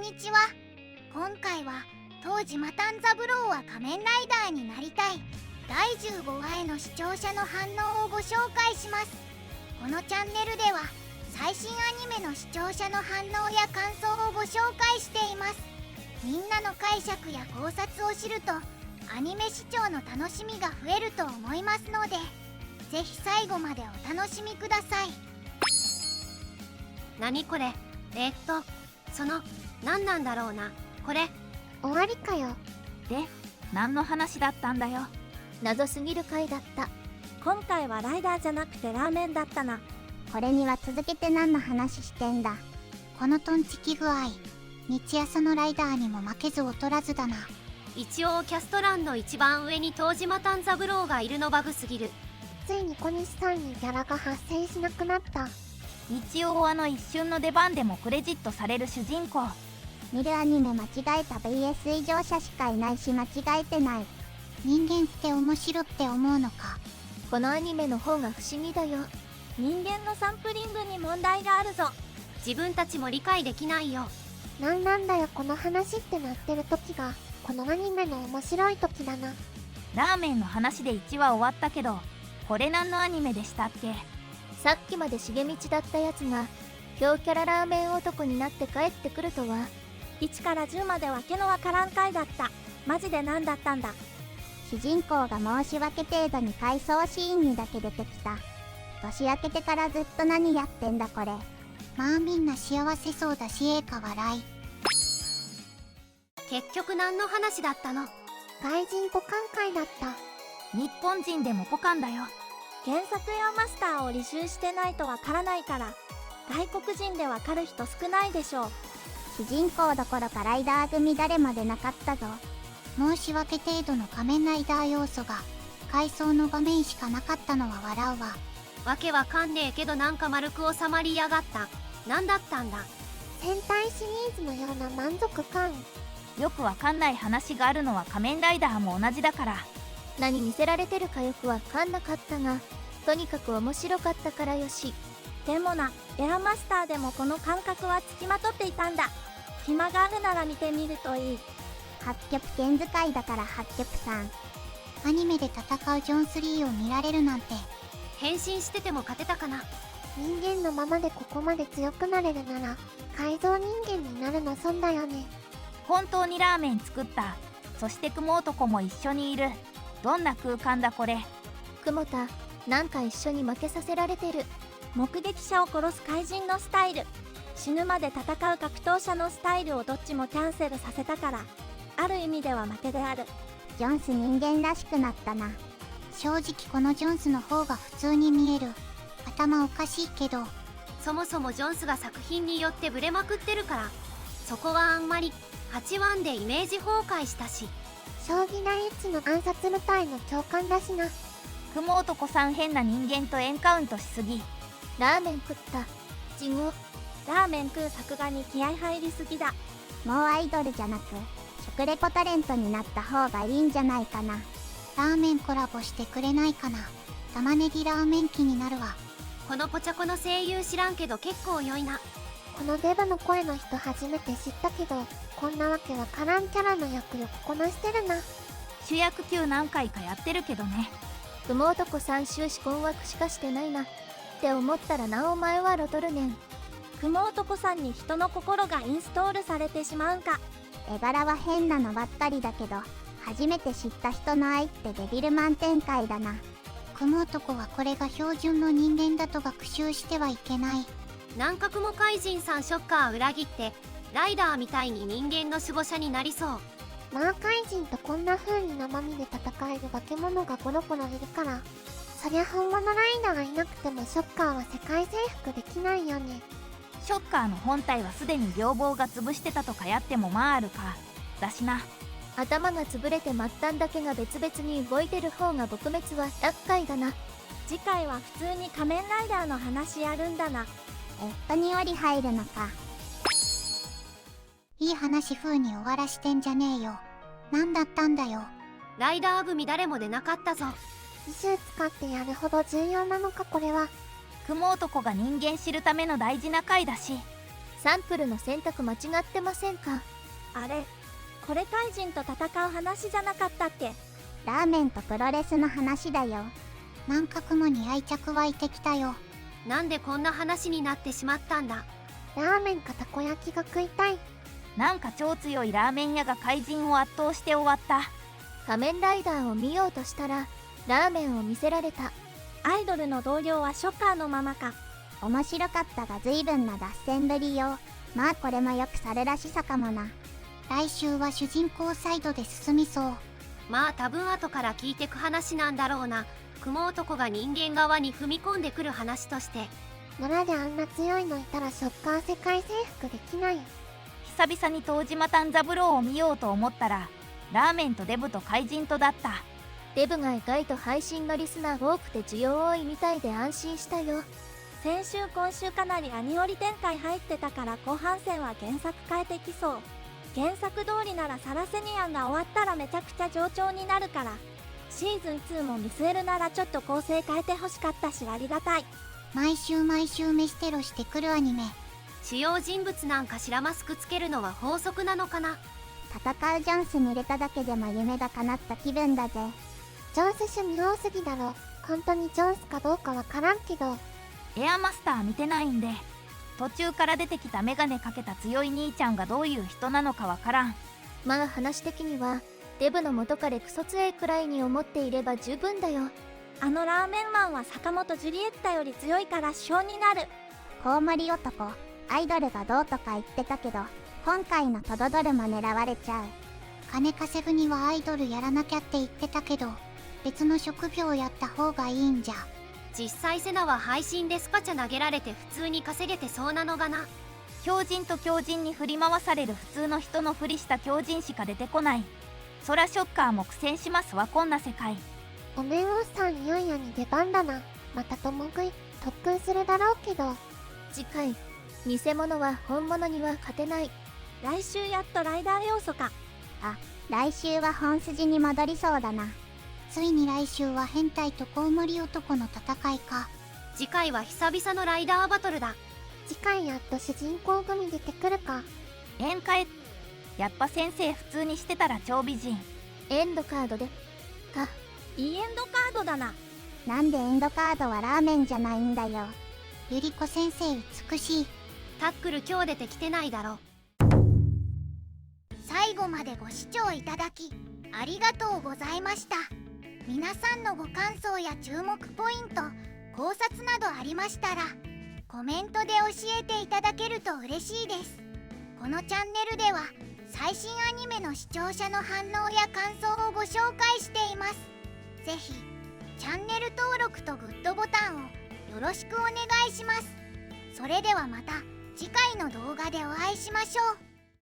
にちは。今回は当時マタンザブローは仮面ライダーになりたい第15話への視聴者の反応をご紹介します。このチャンネルでは最新アニメの視聴者の反応や感想をご紹介しています。みんなの解釈や考察を知るとアニメ視聴の楽しみが増えると思いますので、ぜひ最後までお楽しみください。何これ？何なんだろうな、これ。終わりかよ。で、何の話だったんだよ。謎すぎる回だった。今回はライダーじゃなくてラーメンだったな。これには続けて何の話してんだ。このトンチキ具合、日朝のライダーにも負けず劣らずだな。一応キャスト欄の一番上に東島炭三郎がいるのバグすぎる。ついに小西さんにギャラが発生しなくなった。日曜はの一瞬の出番でもクレジットされる主人公。見るアニメ間違えた VS 異常者しかいないし間違えてない。人間って面白って思うのか。このアニメの方が不思議だよ。人間のサンプリングに問題があるぞ。自分たちも理解できないよ。なんだよこの話ってなってる時がこのアニメの面白い時だな。ラーメンの話で1話終わったけど、これ何のアニメでしたっけ？さっきまで茂道だったやつが強キャララーメン男になって帰ってくるとは。1から10まではけのわからん回だった。マジで何だったんだ。主人公が申し訳程度に回想シーンにだけ出てきた。年明けてからずっと何やってんだこれ。まあみんな幸せそうだしか笑い。結局何の話だったの？外人互換会だった。日本人でもポカンだよ。原作用マスターを履修してないとわからないから、外国人でわかる人少ないでしょう。主人公どころかライダー組誰も出なかったぞ。申し訳程度の仮面ライダー要素が回想の場面しかなかったのは笑うわ。わけわかんねえけどなんか丸く収まりやがった。何だったんだ。戦隊シリーズのような満足感。よくわかんない話があるのは仮面ライダーも同じだから。何見せられてるかよくわかんなかったが、とにかく面白かったからよし。でもな、エアマスターでもこの感覚はつきまとっていたんだ。暇があるなら見てみるといい。八極拳使いだから八極さん。アニメで戦うジョン3を見られるなんて。変身してても勝てたかな。人間のままでここまで強くなれるなら改造人間になるの損だよね。本当にラーメン作った。そして雲男も一緒にいる。どんな空間だこれ。雲田、なんか一緒に負けさせられてる。目撃者を殺す怪人のスタイル、死ぬまで戦う格闘者のスタイルをどっちもキャンセルさせたから、ある意味では負けである。ジョンス人間らしくなったな。正直このジョンスの方が普通に見える。頭おかしいけど。そもそもジョンスが作品によってブレまくってるから、そこはあんまり。8話でイメージ崩壊したし。将棋第一の暗殺部隊の教官だしな。雲男さん変な人間とエンカウントしすぎ。ラーメン食った。地獄。ラーメン食う作画に気合入りすぎだ。もうアイドルじゃなく食レポタレントになった方がいいんじゃないかな。ラーメンコラボしてくれないかな。玉ねぎラーメン気になるわ。このポチャコの声優知らんけど結構良いな。このデブの声の人初めて知ったけど、こんなわけわからんキャラの役よくこなしてるな。主役級何回かやってるけどね。雲男さん終始困惑しかしてないなって思ったらなお前はロトルネン。雲男さんに人の心がインストールされてしまうんか。絵柄は変なのばっかりだけど、初めて知った人の愛ってデビルマン展開だな。雲男はこれが標準の人間だと学習してはいけない。南角も怪人さんショッカー裏切ってライダーみたいに人間の守護者になりそう。まあ怪人とこんな風に生身で戦える化け物がゴロゴロいるから、そりゃ本物ライダーがいなくてもショッカーは世界征服できないよね。ショッカーの本体はすでに両棒が潰してたとかやってもまああるか。だしな。頭が潰れて末端だけが別々に動いてる方が撲滅は厄介だな。次回は普通に仮面ライダーの話やるんだな。により入るのか。いい話風に終わらしてんじゃねえよ。何だったんだよ。ライダー組誰も出なかったぞ。異種使ってやるほど重要なのかこれは。雲男が人間知るための大事な回だし。サンプルの選択間違ってませんか？あれ、これ怪人と戦う話じゃなかったっけ？ラーメンとプロレスの話だよ。なんか雲に愛着湧いてきたよ。なんでこんな話になってしまったんだ。ラーメンかたこ焼きが食いたい。なんか超強いラーメン屋が怪人を圧倒して終わった。仮面ライダーを見ようとしたらラーメンを見せられた。アイドルの同僚はショッカーのままか。面白かったが随分な脱線ぶりよ。まあこれもよく猿らしさかもな。来週は主人公サイドで進みそう。まあ多分後から聞いてく話なんだろうな。雲男が人間側に踏み込んでくる話として。村であんな強いのいたらショッカー世界征服できない。久々に東島丹三郎を見ようと思ったらラーメンとデブと怪人とだった。デブが意外と配信のリスナー多くて需要多いみたいで安心したよ。先週今週かなりアニオリ展開入ってたから後半戦は原作変えてきそう。原作通りならサラセニアンが終わったらめちゃくちゃ上調になるから、シーズン2も見据えるならちょっと構成変えてほしかったしありがたい。毎週飯テロしてくるアニメ。主要人物なんかしらマスクつけるのは法則なのかな。戦うジョンス見れただけでも夢が叶った気分だぜ。ジョンス趣味多すぎだろ。本当にジョンスかどうかわからんけど。エアマスター見てないんで途中から出てきたメガネかけた強い兄ちゃんがどういう人なのかわからん。まあ話的にはデブの元彼クソ強いくらいに思っていれば十分だよ。あのラーメンマンは坂本ジュリエッタより強いから主になる。コウモリ男、アイドルがどうとか言ってたけど、今回のトドドルも狙われちゃう。金稼ぐにはアイドルやらなきゃって言ってたけど、別の職業やった方がいいんじゃ。実際セナは配信でスパチャ投げられて普通に稼げてそうなのがな。強人と強人に振り回される普通の人のふりした強人しか出てこない。そらショッカーも苦戦しますわこんな世界。お面おっさんいよいよに出番だな。また共食い特訓するだろうけど。次回、偽物は本物には勝てない。来週やっとライダー要素か。来週は本筋に戻りそうだな。ついに来週は変態とコウモリ男の戦いか。次回は久々のライダーバトルだ。次回やっと主人公組出てくるか。宴会やっぱ先生普通にしてたら超美人。エンドカードでか。いいエンドカードだな。なんでエンドカードはラーメンじゃないんだよ。ゆりこ先生美しい。タックル今日出てきてないだろ。最後までご視聴いただきありがとうございました。皆さんのご感想や注目ポイント、考察などありましたらコメントで教えていただけると嬉しいです。このチャンネルでは最新アニメの視聴者の反応や感想をご紹介しています。ぜひチャンネル登録とグッドボタンをよろしくお願いします。それではまた次回の動画でお会いしましょう。